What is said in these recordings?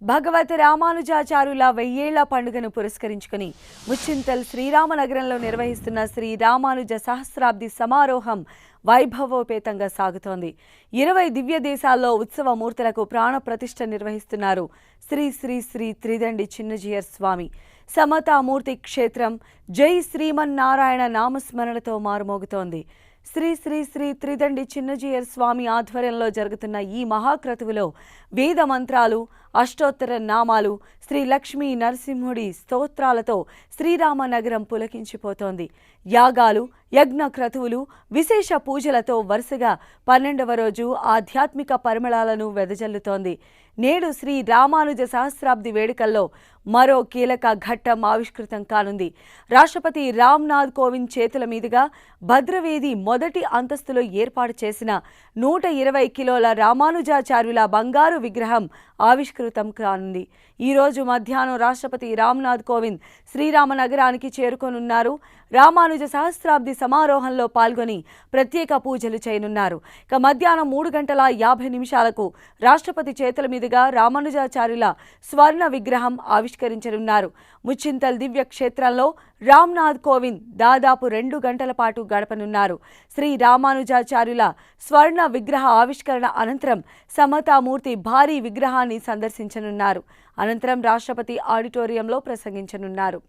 భగవత్ రామానుజాచార్యుల 1000 ఏళ్ల పండుగను పురస్కరించుకుని ముచ్చింతల్ శ్రీరామనగరంలో నిర్వహిస్తున్న శ్రీ రామానుజ సహస్రాబ్ది సమారోహం వైభవోపేతంగా సాగుతోంది. 20 దివ్య దేశాల్లో ఉత్సవ మూర్తులకు ప్రాణ ప్రతిష్ఠ నిర్వహిస్తున్నారు శ్రీ శ్రీ శ్రీ త్రిదండి చిన్నజీయర్ స్వామి. సమతామూర్తి క్షేత్రం జై శ్రీమన్నారాయణ నామస్మరణతో మారుమోగుతోంది. శ్రీ శ్రీ శ్రీ త్రిదండి చిన్నజీయర్ స్వామి ఆధ్వర్యంలో జరుగుతున్న ఈ మహాక్రతువులో వేద మంత్రాలు, అష్టోత్తర నామాలు, శ్రీ లక్ష్మీ నరసింహుడి స్తోత్రాలతో శ్రీరామనగరం పులకించిపోతోంది. యాగాలు, యజ్ఞ క్రతువులు, విశేష పూజలతో వరుసగా 12వ రోజు ఆధ్యాత్మిక పరిమళాలను వెదజల్లుతోంది. నేడు శ్రీ రామానుజ సహస్రాబ్ది వేడుకల్లో మరో కీలక ఘట్టం ఆవిష్కృతం కానుంది. రాష్ట్రపతి రామ్నాథ్ కోవింద్ చేతుల మీదుగా భద్రవేది మొదటి అంతస్తులో ఏర్పాటు చేసిన 120 కిలోల రామానుజాచార్యుల బంగారు విగ్రహం ఆవిష్కృతం కానుంది. ఈరోజు మధ్యాహ్నం రాష్ట్రపతి రామ్నాథ్ కోవింద్ శ్రీరామనగరానికి చేరుకోనున్నారు. రామానుజ సహస్రాబ్ది సమారోహంలో పాల్గొని ప్రత్యేక పూజలు చేయనున్నారు. ఇక మధ్యాహ్నం 3:50 రాష్ట్రపతి చేతుల మీదుగా రామానుజాచార్యుల స్వర్ణ విగ్రహం ఆవిష్కరించనున్నారు. ముచ్చింతల్ దివ్య క్షేత్రంలో రామ్నాథ్ కోవింద్ దాదాపు 2 గంటల పాటు గడపనున్నారు. శ్రీ రామానుజాచార్యుల స్వర్ణ విగ్రహ ఆవిష్కరణ అనంతరం సమతామూర్తి భారీ విగ్రహాన్ని సందర్శించనున్నారు. అనంతరం రాష్ట్రపతి ఆడిటోరియంలో ప్రసంగించనున్నారు.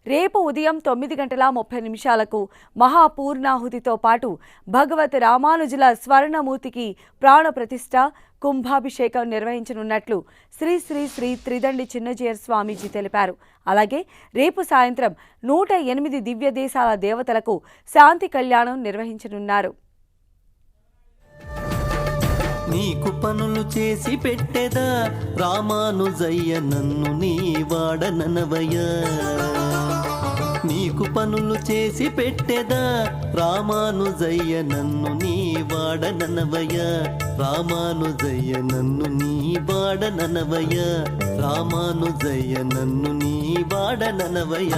రేపు ఉదయం 9:30 మహాపూర్ణాహుతితో పాటు భగవత్ రామానుజుల స్వర్ణమూర్తికి ప్రాణప్రతిష్ఠ, కుంభాభిషేకం నిర్వహించనున్నట్లు శ్రీ శ్రీ శ్రీ త్రిదండి చిన్నజీయర్ స్వామీజీ తెలిపారు. అలాగే రేపు సాయంత్రం 108 దివ్య దేశాల దేవతలకు శాంతి కళ్యాణం నిర్వహించనున్నారు. నీకు పనులు చేసి పెట్టెదా రామానుజయ్య నన్ను నీ వాడననవయ్య. నీకు పనులు చేసి పెట్టెదా రామానుజయ్య నన్ను నీ వాడననవయ్య. రామానుజయ్య నన్ను నీ వాడననవయ్య. రామానుజయ్య నన్ను నీ వాడననవయ్య.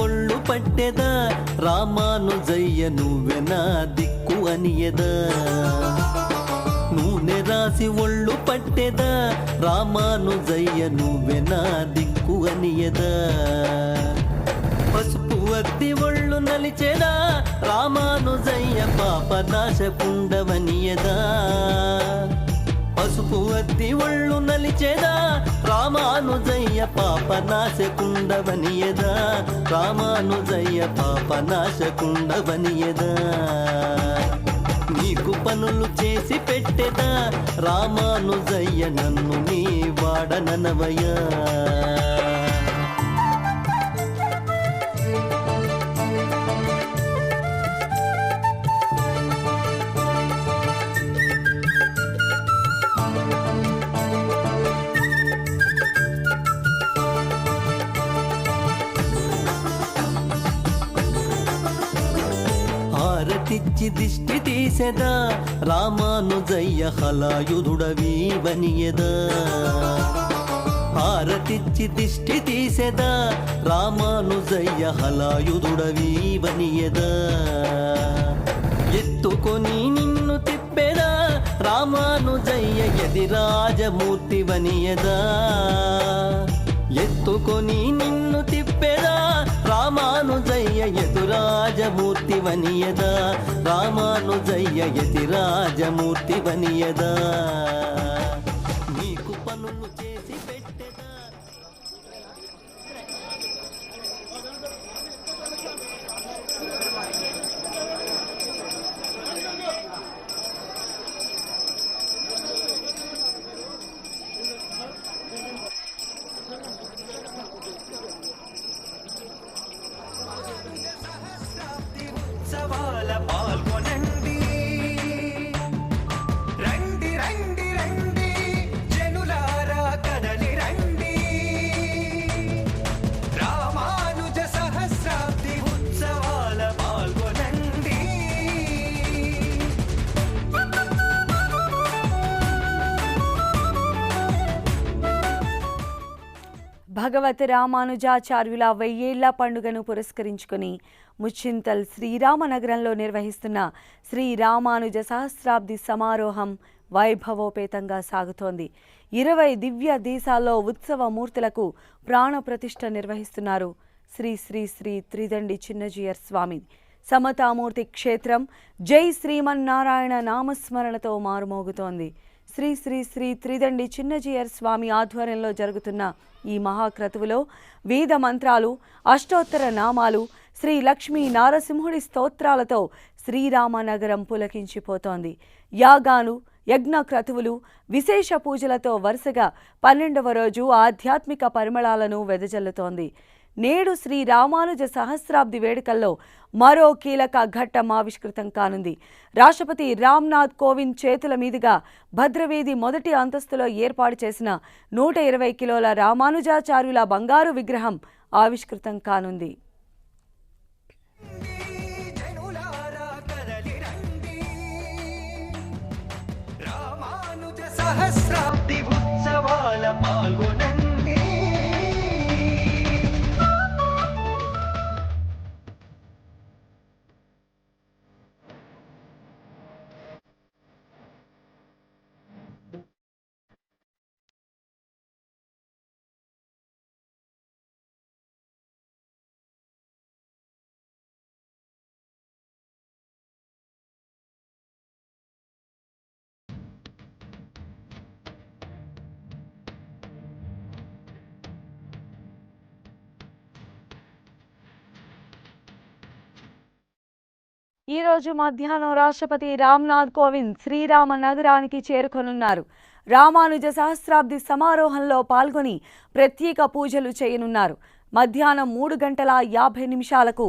ఒళ్ళు పట్టెదా రామానుజయ్య నువ్వే నా దిక్కు అనియదా. నూనె రాసి ఒళ్ళు పట్టెదా రామానుజయ్య నువ్వే నా దిక్కు అనియదా. పసుపు అద్ది ఒళ్ళు నలిచెదా రామానుజయ్య పాపనాశకుండవనియదా. పసుపు అద్ది ఒళ్ళు నలిచెదా రామానుజయ్య పాపనాశకుండవనియదా. రామానుజయ్య పాపనాశకుండవనియదా. నీకు పనులు చేసి పెట్టెదా రామానుజయ్య నన్ను నీ వాడననవయ్య. హారతిచ్చి దిష్టి తీసెదా రామానుజయ్య హలాయుధుడవీవనియదా. హారతిచ్చి దిష్టి తీసెదా రామానుజయ్య హలాయుధుడవీవనియదా. ఎత్తుకొని నిన్ను తిప్పెదా రామానుజయ్య యతిరాజమూర్తివనియదా. ఎత్తుకొని నిన్ను తిప్పెదా రామానుజయ్య యతిరాజమూర్తివనియదా. రామానుజయ్య యతిరాజమూర్తివనియదా. నీకు పనులు చేసి పెట్టెదా. పాల్గొనండి, రండి రండి రండి జనులారా. భగవత్ రామానుజాచార్యుల 1000ఏళ్ల పండుగను పురస్కరించుకుని ముచ్చింతల్ శ్రీరామనగరంలో నిర్వహిస్తున్న శ్రీ రామానుజ సహస్రాబ్ది సమారోహం వైభవోపేతంగా సాగుతోంది. 20 దివ్య దేశాల్లో ఉత్సవ మూర్తులకు ప్రాణప్రతిష్ఠ నిర్వహిస్తున్నారు. శ్రీ శ్రీ శ్రీ త్రిదండి చిన్నజీయర్ స్వామి సమతామూర్తి క్షేత్రం జై శ్రీమన్నారాయణ నామస్మరణతో మారుమోగుతోంది. శ్రీ శ్రీ శ్రీ త్రిదండి చిన్నజీయర్ స్వామి ఆధ్వర్యంలో జరుగుతున్న ఈ మహాక్రతువులో వేద మంత్రాలు, అష్టోత్తర నామాలు, శ్రీ లక్ష్మీ నారసింహుడి స్తోత్రాలతో శ్రీరామనగరం పులకించిపోతోంది. యాగాలు, యజ్ఞ క్రతువులు, విశేష పూజలతో వరుసగా 12వ రోజు ఆధ్యాత్మిక పరిమళాలను వెదజల్లుతోంది. నేడు శ్రీ రామానుజ సహస్రాబ్ది వేడుకల్లో మరో కీలక ఘట్టం ఆవిష్కృతం కానుంది. రాష్ట్రపతి రామ్నాథ్ కోవింద్ చేతుల మీదుగా భద్రవేది మొదటి అంతస్తులో ఏర్పాటు చేసిన 120 కిలోల రామానుజాచార్యుల బంగారు విగ్రహం ఆవిష్కృతం కానుంది. సహస్రాబ్ది ఉత్సవాల పాల్గొనండి. ఈ రోజు మధ్యాహ్నం రాష్ట్రపతి రామ్నాథ్ కోవింద్ శ్రీరామ నగరానికి చేరుకొనున్నారు. రామానుజ సహస్రాబ్ది సమారోహంలో పాల్గొని ప్రత్యేక పూజలు చేయనున్నారు. మధ్యాహ్నం 3:50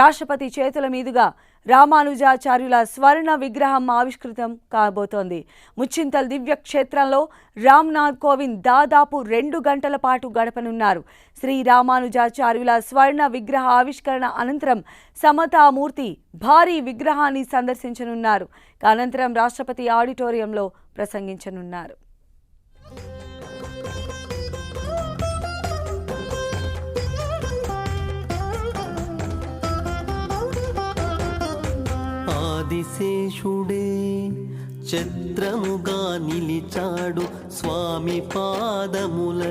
రాష్ట్రపతి చేతుల మీదుగా రామానుజాచార్యుల స్వర్ణ విగ్రహం ఆవిష్కృతం కాబోతోంది. ముచ్చింతల్ దివ్య క్షేత్రంలో రామ్నాథ్ కోవింద్ దాదాపు 2 గంటల పాటు గడపనున్నారు. శ్రీ రామానుజాచార్యుల స్వర్ణ విగ్రహ ఆవిష్కరణ అనంతరం సమతామూర్తి భారీ విగ్రహాన్ని సందర్శించనున్నారు. అనంతరం రాష్ట్రపతి ఆడిటోరియంలో ప్రసంగించనున్నారు. ఆదిశేషుడే ఛత్రముగా నిలిచాడు, స్వామి పాదముల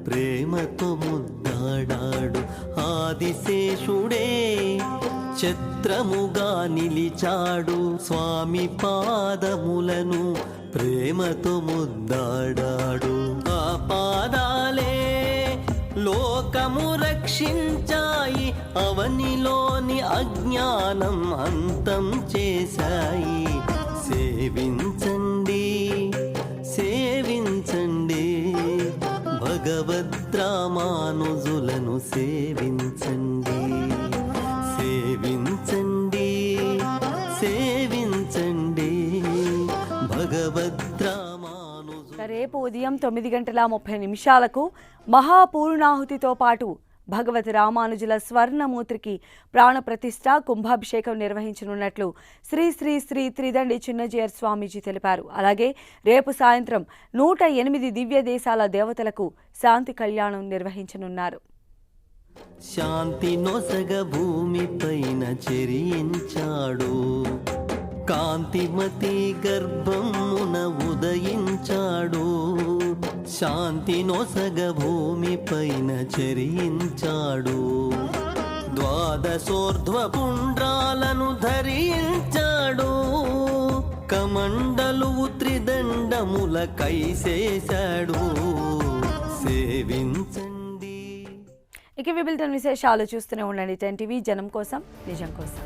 ప్రేమతో ముద్దాడాడు. ఆదిశేషుడే ఛత్రముగా నిలిచాడు, స్వామి పాదములను ప్రేమతో ముద్దాడాడు. ఆ పాదాలే లోకము రక్షించాయి, అవనిలోని అజ్ఞానం అంతం చేశాయి. సేవించండి సేవించండి భగవద్రామానుజులను సేవించండి. సేవించండి సేవించండి భగవద్రామానుజు. రేపు ఉదయం 9:30 మహాపూర్ణాహుతితో పాటు భగవత్ రామానుజుల స్వర్ణమూర్తికి ప్రాణప్రతిష్ఠ, కుంభాభిషేకం నిర్వహించనున్నట్లు శ్రీ శ్రీ శ్రీ త్రిదండి చిన్నజీయర్ స్వామీజీ తెలిపారు. అలాగే రేపు సాయంత్రం 108 దివ్య దేశాల దేవతలకు శాంతి కళ్యాణం నిర్వహించనున్నారు. శాంతి నొసగ భూమి పైన చెరించాడు, కాంతిమతి గర్భమున ఉదయించాడు. శాంతి నొసగ భూమి పైన చెరించాడు, ద్వాదశోర్ధ్వ పుండ్రాలను ధరించాడు. కమండలు త్రిదండముల కైసేశాడు. సేవించండి. ఇక విభిన్న విశేషాలు చూస్తూనే ఉండండి 10 టీవీ, జనం కోసం నిజం కోసం.